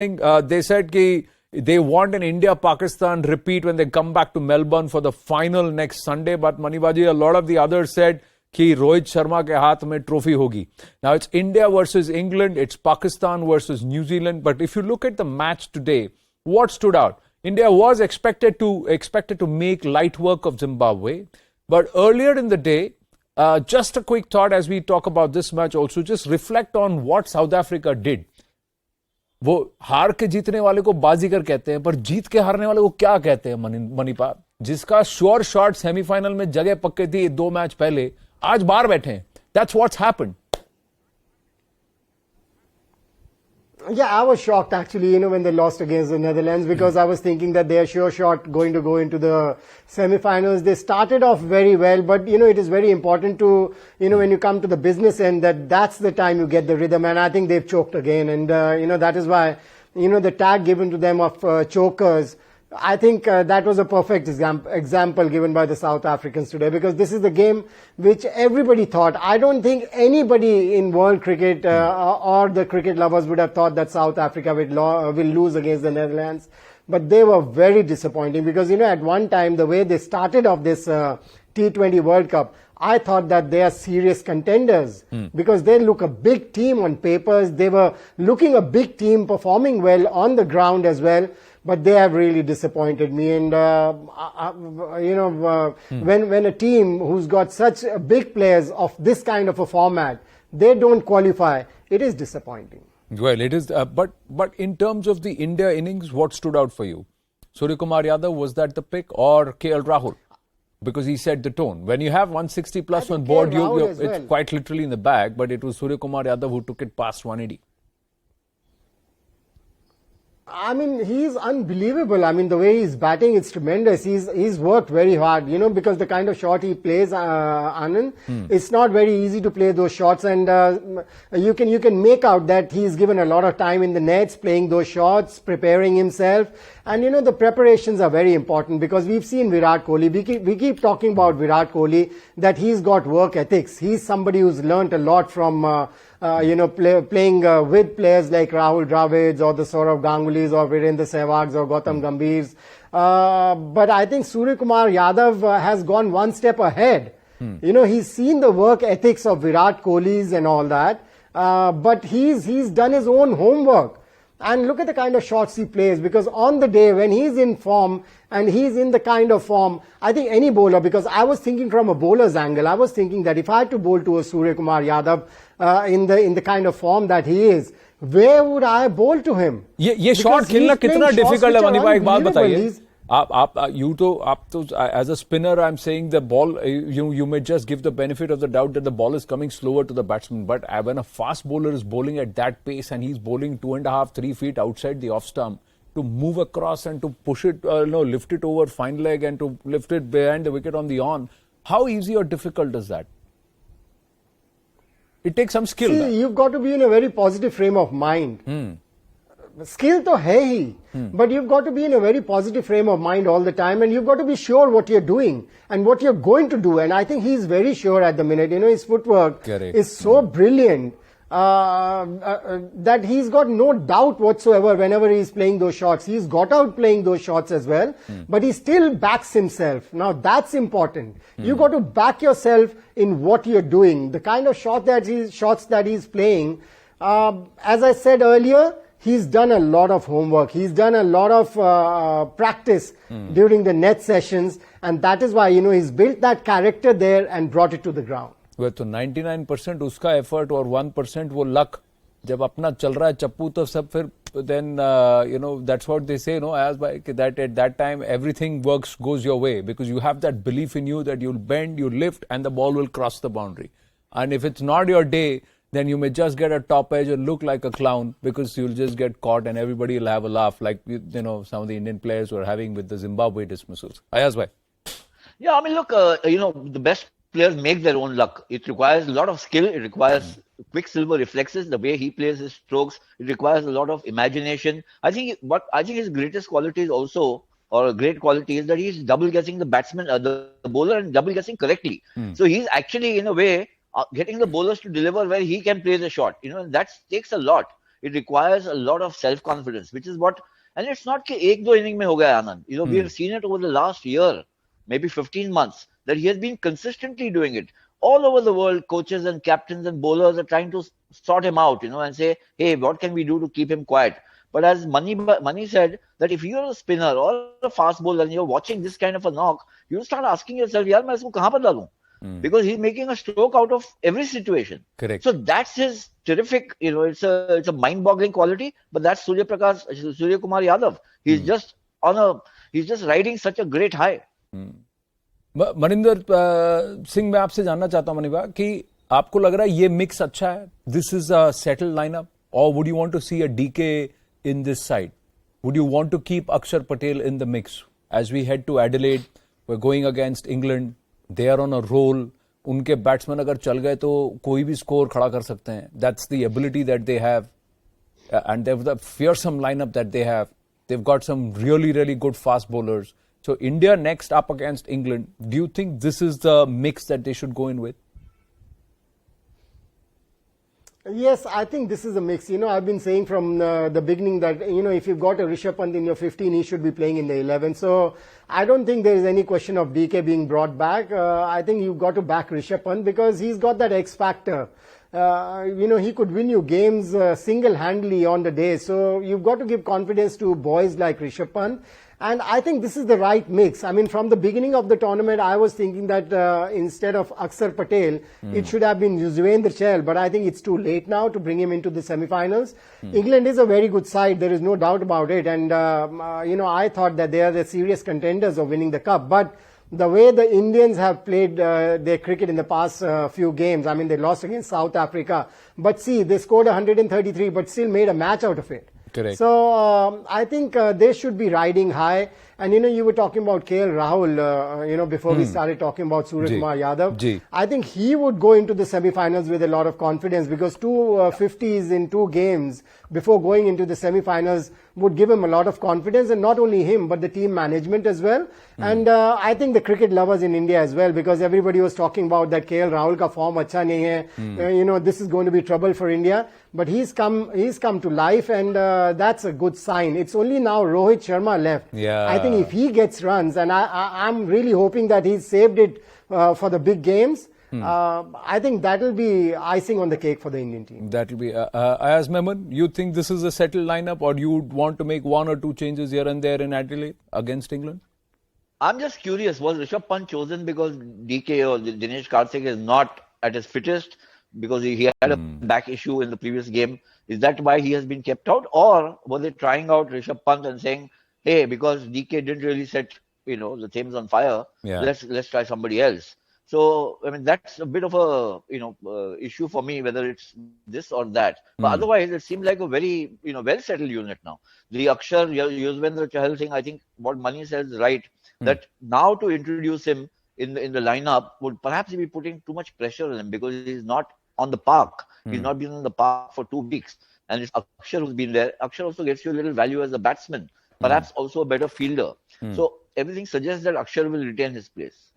They said they want an India-Pakistan repeat when they come back to Melbourne for the final next Sunday. But Manibaji, a lot of the others said कि रोहित शर्मा के हाथ में trophy होगी. Now it's India versus England, it's Pakistan versus New Zealand. But if you look at the match today, what stood out? India was expected to make light work of Zimbabwe. But earlier in the day, just a quick thought as we talk about this match also, just reflect on what South Africa did. वो हार के जीतने वाले को बाजीगर कहते हैं, पर जीत के हारने वाले को क्या कहते हैं मणिपाल? जिसका श्योर शॉट सेमीफाइनल में जगह पक्की थी 2 मैच पहले, आज बाहर बैठे हैं. That's what's happened. Yeah, I was shocked actually, when they lost against the Netherlands, because I was thinking that they are sure shot going to go into the semi-finals. They started off very well, but it is very important to, when you come to the business end, that's the time you get the rhythm, and I think they've choked again, and that is why, the tag given to them of chokers, I think that was a perfect example given by the South Africans today, because this is the game which everybody thought. I don't think anybody in world cricket or the cricket lovers would have thought that South Africa will lose against the Netherlands. But they were very disappointing because, at one time, the way they started off this T20 World Cup, I thought that they are serious contenders because they look a big team on papers. They were looking a big team, performing well on the ground as well. But they have really disappointed me. And, when a team who's got such big players of this kind of a format, they don't qualify, it is disappointing. Well, it is. But in terms of the India innings, what stood out for you? Surya Kumar Yadav, was that the pick, or KL Rahul? Because he set the tone. When you have 160 plus on board, it's quite literally in the bag, but it was Surya Kumar Yadav who took it past 180. I mean, he's unbelievable. I mean, the way he's batting, it's tremendous. He's worked very hard, because the kind of shot he plays, Anand, it's not very easy to play those shots, and you can make out that he's given a lot of time in the nets, playing those shots, preparing himself. And the preparations are very important, because we've seen Virat Kohli. We keep talking about Virat Kohli, that he's got work ethics. He's somebody who's learnt a lot from playing with players like Rahul Dravids or the Saurav Gangulys or Virendra Sehwags or Gautam Gambhirs. But I think Surya Kumar Yadav has gone one step ahead. He's seen the work ethics of Virat Kohli's and all that. But he's done his own homework. And look at the kind of shots he plays, because on the day when he's in form and he's in the kind of form, I think any bowler, because I was thinking from a bowler's angle, I was thinking that if I had to bowl to a Surya Kumar Yadav in the kind of form that he is, where would I bowl to him? ये shot खेलना कितना difficult है मनीबा, एक बात बताइए. As a spinner, I'm saying the ball, you may just give the benefit of the doubt that the ball is coming slower to the batsman. But when a fast bowler is bowling at that pace and he's bowling 2.5, 3 feet outside the off stump, to move across and to push it, lift it over fine leg and to lift it behind the wicket on the on, how easy or difficult is that? It takes some skill. See, you've got to be in a very positive frame of mind. Skill to hai hi, but you've got to be in a very positive frame of mind all the time, and you've got to be sure what you're doing and what you're going to do. And I think he's very sure at the minute. His footwork is so brilliant that he's got no doubt whatsoever whenever he's playing those shots. He's got out playing those shots as well, but he still backs himself. Now that's important. You've got to back yourself in what you're doing. The kind of shots that he's playing, as I said earlier, he's done a lot of homework. He's done a lot of practice during the net sessions, and that is why, he's built that character there and brought it to the ground. Well, तो 99% उसका effort और 1% वो luck. जब अपना चल रहा है चप्पू तो सब फिर then that's what they say, as by that at that time everything goes your way, because you have that belief in you that you'll bend, you lift, and the ball will cross the boundary. And if it's not your day, then you may just get a top edge and look like a clown, because you'll just get caught and everybody will have a laugh, like some of the Indian players were having with the Zimbabwe dismissals. Ayaz bhai. Yeah, I mean, look, the best players make their own luck. It requires a lot of skill. It requires quicksilver reflexes. The way he plays his strokes, it requires a lot of imagination. I think his greatest quality is also, or a great quality, is that he's double guessing the batsman, the bowler, and double guessing correctly. So he's actually, in a way, getting the bowlers to deliver where he can play the shot. That takes a lot. it requires a lot of self-confidence, which is what, and it's not कि एक दो inning में हो गया Anand. You know, we have seen it over the last year, maybe 15 months, that he has been consistently doing it. All over the world, coaches and captains and bowlers are trying to sort him out, you know, and say, hey, what can we do to keep him quiet? But as Mani said, that if you're a spinner or a fast bowler and you're watching this kind of a knock, you start asking yourself, yaar, main isko kahan par dalun? Because he's making a stroke out of every situation. Correct. So that's his terrific, you know, it's a mind-boggling quality, but that's Surya Kumar Yadav. He's just he's just riding such a great high. Maninder Singh मैं आपसे जानना चाहता हूं मनीबा कि आपको लग रहा है ये मिक्स अच्छा है, this is a settled lineup, और would you want to see a DK in this side? Would you want to keep Akshar Patel in the mix as we head to Adelaide, we are going against England, they are on a roll, उनके batsman अगर चल गए तो कोई भी score खड़ा कर सकते हैं, that's the ability that they have and they have the fearsome lineup that they have, they have got some really good fast bowlers. So India next up against England, do you think this is the mix that they should go in with? Yes, I think this is a mix. You know, I've been saying from the beginning that, you know, if you've got a Rishabh Pant in your 15, he should be playing in the 11. So I don't think there is any question of DK being brought back. I think you've got to back Rishabh Pant because he's got that X factor. You know, he could win you games single-handedly on the day. So you've got to give confidence to boys like Rishabh Pant. And I think this is the right mix. I mean, from the beginning of the tournament, I was thinking that instead of Akshar Patel, it should have been Yuzvendra Chahal. But I think it's too late now to bring him into the semi-finals. England is a very good side. There is no doubt about it. And, you know, I thought that they are the serious contenders of winning the cup. But the way the Indians have played their cricket in the past few games, I mean, they lost against South Africa. But see, they scored 133, but still made a match out of it. Correct. So I think they should be riding high. And, you know, you were talking about KL Rahul, you know, before we started talking about Surya Kumar Yadav. I think he would go into the semi-finals with a lot of confidence because two 50s in 2 games before going into the semi-finals would give him a lot of confidence, and not only him, but the team management as well. And I think the cricket lovers in India as well, because everybody was talking about that KL Rahul ka form acha nahi hai. You know, this is going to be trouble for India. But he's come to life, and that's a good sign. It's only now Rohit Sharma left. Yeah. I think if he gets runs, and I'm really hoping that he's saved it for the big games, I think that will be icing on the cake for the Indian team. That will be. Ayaz Memon, you think this is a settled lineup, or you would want to make 1 or 2 changes here and there in Adelaide against England? I'm just curious, was Rishabh Pant chosen because DK or Dinesh Karthik is not at his fittest? Because he had a back issue in the previous game. Is that why he has been kept out? Or were they trying out Rishabh Pant and saying, hey, because DK didn't really set, you know, the Thames on fire, let's try somebody else. So, I mean, that's a bit of a, you know, issue for me, whether it's this or that. But otherwise, it seemed like a very, you know, well-settled unit now. The Akshar, Yuzvendra Chahal thing, I think what Mani says is right, that now to introduce him in the lineup would perhaps be putting too much pressure on him because he's not on the park. He's not been on the park for 2 weeks. And it's Akshar who's been there. Akshar also gets you a little value as a batsman, perhaps also a better fielder. So everything suggests that Akshar will retain his place.